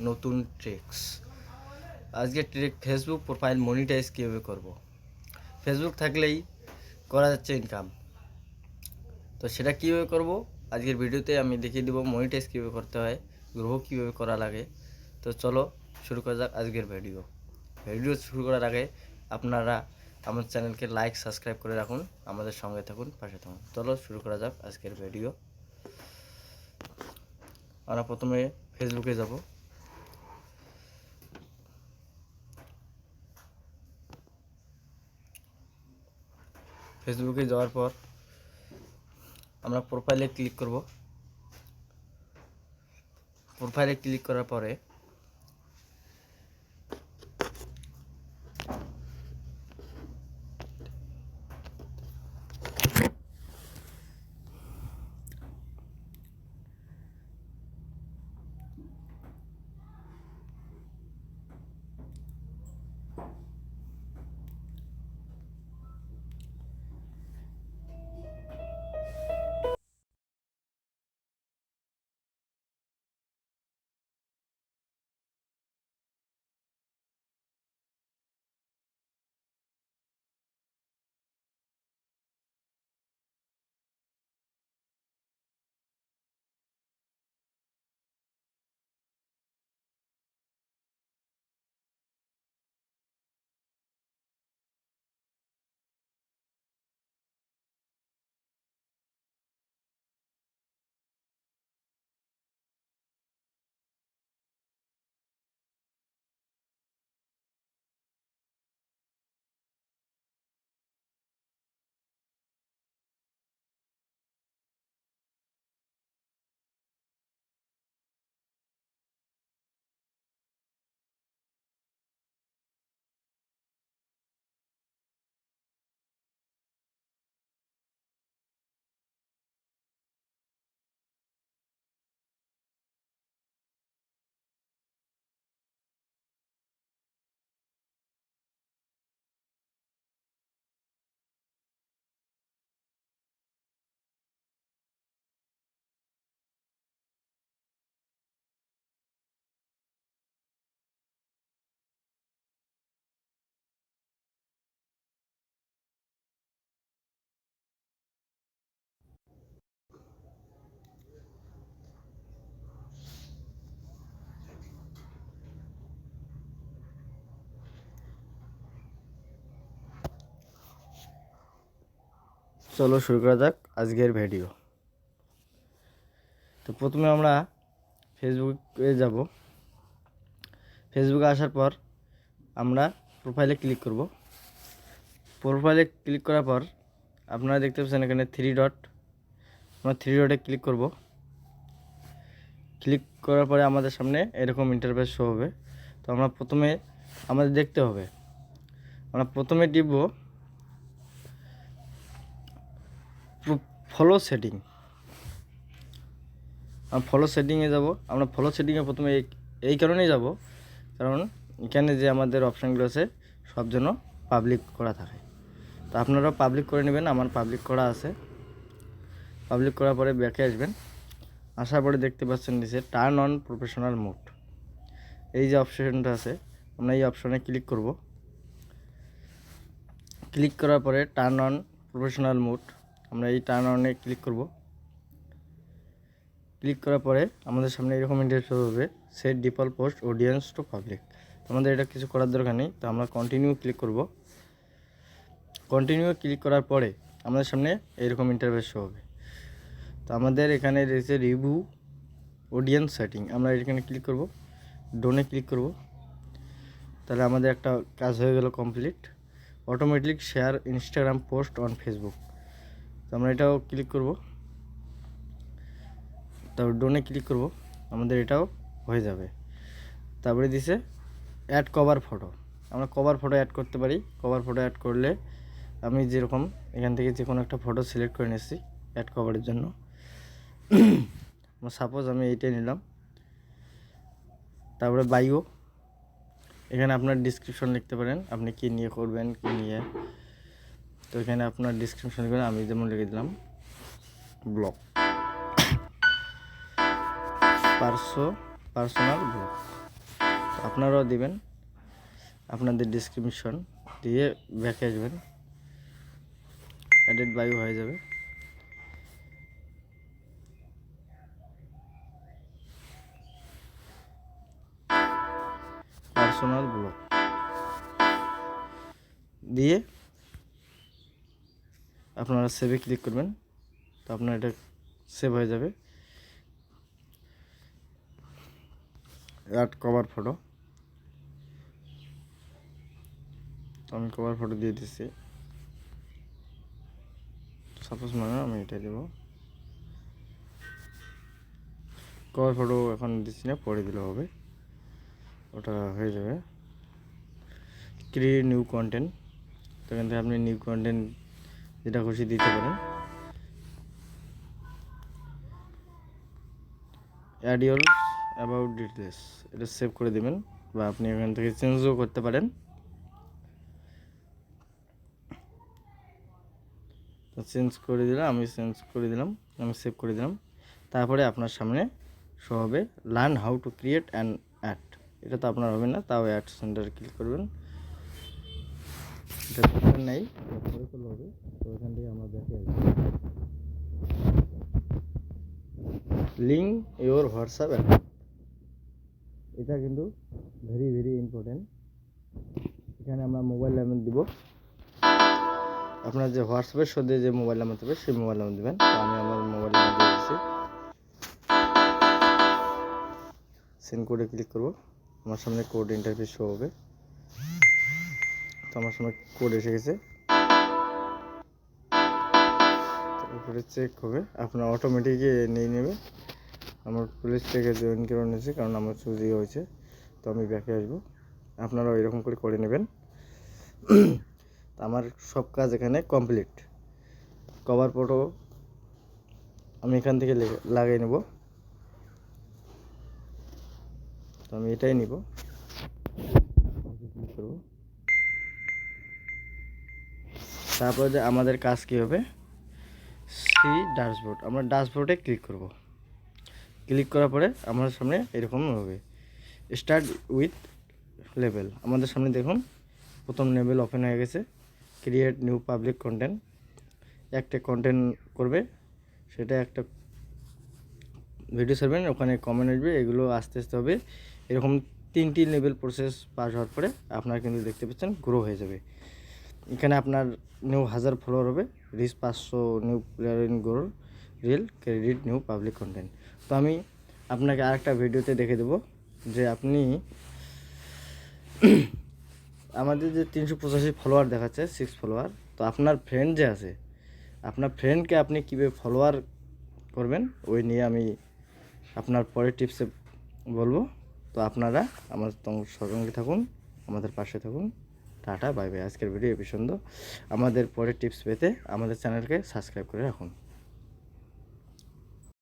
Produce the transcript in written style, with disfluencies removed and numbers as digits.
নতুন ট্রিক্স। আজকে trick Facebook profile monetize কীভাবে করব। ফেসবুক থাকলেই করা যাচ্ছে ইনকাম, তো সেটা কীভাবে করব আজকের ভিডিওতে আমি দেখিয়ে দেবো। মনিটাইজ কীভাবে করতে হয়, গ্রহ কীভাবে করা লাগে। তো চলো শুরু করা যাক আজকের ভিডিও শুরু করার আগে আপনারা আমার চ্যানেলকে লাইক সাবস্ক্রাইব করে রাখুন, আমাদের সঙ্গে থাকুন, পাশে থাকুন। চলো শুরু করা যাক আজকের ভিডিও। আমরা প্রথমে ফেসবুকে যাব। ফেসবুকে যাওয়ার পর আমরা প্রোফাইলে ক্লিক করব। প্রোফাইলে ক্লিক করার পরে চলো শুরু করা যাক আজকের ভিডিও। তো প্রথমে আমরা ফেসবুকে যাব। ফেসবুকে আসার পর আমরা প্রোফাইলে ক্লিক করব। প্রোফাইলে ক্লিক করার পর আপনারা দেখতে পাচ্ছেন এখানে থ্রি ডট, আমরা থ্রি ডটে ক্লিক করব। ক্লিক করার পরে আমাদের সামনে এরকম ইন্টারফেস শো হবে। তো আমরা প্রথমে আমাদের দেখতে হবে, আমরা প্রথমে টিপব ফলো সেটিং। ফলো সেটিংয়ে যাব। আমরা ফলো সেটিংয়ে প্রথমে এই কারণেই যাব, কারণ এখানে যে আমাদের অপশানগুলো আছে সব যেন পাবলিক করা থাকে। তো আপনারাও পাবলিক করে নেবেন, আমার পাবলিক করা আছে। পাবলিক করার পরে ব্যাকে আসবেন। আসার পরে দেখতে পাচ্ছেন নিচে টার্ন অন প্রফেশনাল মোড, এই যে অপশানটা আছে আমরা এই অপশানে ক্লিক করব। ক্লিক করার পরে টার্ন অন প্রফেশনাল মোড, আমরা এই টার্ন অনে ক্লিক করব। ক্লিক করার পরে আমাদের সামনে এরকম ইন্টারফেস হবে, set default post audience to public. আমাদের এটা কিছু করার দরকার নেই, তো আমরা কন্টিনিউ ক্লিক করব। কন্টিনিউ ক্লিক করার পরে আমাদের সামনে এরকম ইন্টারফেস হবে। তো আমাদের এখানে রয়েছে রিভিউ অডিয়েন্স সেটিং, আমরা এখানে ক্লিক করব, ডোনে ক্লিক করব। তাহলে আমাদের একটা কাজ হয়ে গেল complete. Automatic share Instagram post on Facebook, তো আমরা এটাও ক্লিক করব। তারপর ডোনে ক্লিক করব, আমাদের এটাও হয়ে যাবে। তারপরে দিছে অ্যাড কভার ফটো, আমরা কভার ফটো অ্যাড করতে পারি। কভার ফটো অ্যাড করলে আমি যেরকম এখান থেকে যে কোনো একটা ফটো সিলেক্ট করে নিচ্ছি অ্যাড কভারের জন্য। সাপোজ আমি এইটাই নিলাম। তারপরে বায়ো, এখানে আপনার ডিসক্রিপশন লিখতে পারেন, আপনি কী নিয়ে করবেন, কী নিয়ে। তো এখানে আপনার ডিসক্রিপশন লিখবেন, আমি যেমন লিখে দিলাম ব্লগ, পার্সোনাল ব্লগ। আপনারাও দিবেন, আপনাদের ডিসক্রিপশন দিয়ে ব্যাকে আসবেন, এডিট বায়ো হয়ে যাবে। পার্সোনাল ব্লগ দিয়ে আপনারা সেভে ক্লিক করবেন, তো আপনার এটা সেভ হয়ে যাবে। অ্যাড কভার ফটো, তো আমি কভার ফটো দিয়ে দিচ্ছি, সাপোজ মানে আমি এটা দেব। কভার ফটো এখন দিচ্ছি না, পরে দিলে হবে, ওটা হয়ে যাবে। ক্রিয়েট নিউ কন্টেন্ট, তো এখান থেকে আপনি নিউ কন্টেন্ট যেটা খুশি দিতে পারেন। অ্যাড ইউর অ্যাবাউট ডিটেলস, এটা সেভ করে দেবেন, বা আপনি এখান থেকে চেঞ্জও করতে পারেন। তো চেঞ্জ করে দিলাম, আমি সেভ করে দিলাম। তারপরে আপনার সামনে শো হবে learn how to create an add, এটা তো আপনার হবে না, তাও অ্যাড সেন্টারে ক্লিক করবেন। এটা দরকার নেই, পরে করলে হবে। তো এখান থেকে আমরা দেখে আসবো লিঙ্ক ইউর হোয়াটসঅ্যাপ অ্যাকাউন্ট, এটা কিন্তু ভেরি ভেরি ইম্পর্টেন্ট। এখানে আমরা মোবাইল নাম্বার দিব, আপনার যে হোয়াটসঅ্যাপের সাথে যে মোবাইল নাম্বার দেবে সেই মোবাইল নাম্বার দেবেন। তো আমি আমার মোবাইল নাম্বার দিয়ে দিচ্ছি, সেন্ড কোডে ক্লিক করব। আমার সামনে কোড ইন্টারফেস শো হবে, তো আমার সামনে কোড এসে গেছে। তারপরে চেক হবে, আপনার অটোমেটিক নিয়ে নেবে। আমার পুলিশ থেকে জয়েন করে নিয়েছে, কারণ আমার চুজি হয়েছে। তো আমি ব্যাকে আসবো, আপনারাও এরকম করে নেবেন। আমার সব কাজ এখানে কমপ্লিট। কভার ফটো আমি এখান থেকে লাগিয়ে নেব, তো আমি এটাই নিব, ক্লিক করব। তারপর যে আমাদের কাজ কী হবে, সি ড্যাশবোর্ড, আমরা ড্যাশবোর্ডে ক্লিক করব। ক্লিক করার পরে আমার সামনে এরকম হবে স্টার্ট উইথ লেভেল। আমাদের সামনে দেখুন প্রথম লেভেল ওপেন হয়ে গেছে, ক্রিয়েট নিউ পাবলিক কন্টেন্ট। একটা কন্টেন্ট করবে, সেটা একটা ভিডিও ছাড়বেন, ওখানে কমেন্ট আসবে, এগুলো আস্তে আস্তে হবে। এরকম 3টি লেভেল প্রসেস পাস হওয়ার পরে আপনারা কিন্তু দেখতে পাচ্ছেন গ্রো হয়ে যাবে। এখানে আপনার নিউ 1000 ফলোয়ার হবে, reach 500 new player in grow reel credit new public content. তো আমি আপনাকে আরেকটা ভিডিওতে দেখে দেবো যে আপনি আমাদের যে 385 ফলোয়ার দেখাচ্ছে 6 ফলোয়ার, তো আপনার ফ্রেন্ড যে আছে, আপনার ফ্রেন্ডকে আপনি কীভাবে ফলোয়ার করবেন ওই নিয়ে আমি আপনার পরের টিপসে বলবো। তো আপনারা আমার সঙ্গে থাকুন, আমাদের পাশে থাকুন। Tata bye bye. আজকের ভিডিও এই পর্যন্ত। আমাদের পরের টিপস পেতে আমাদের চ্যানেলকে সাবস্ক্রাইব করে রাখুন।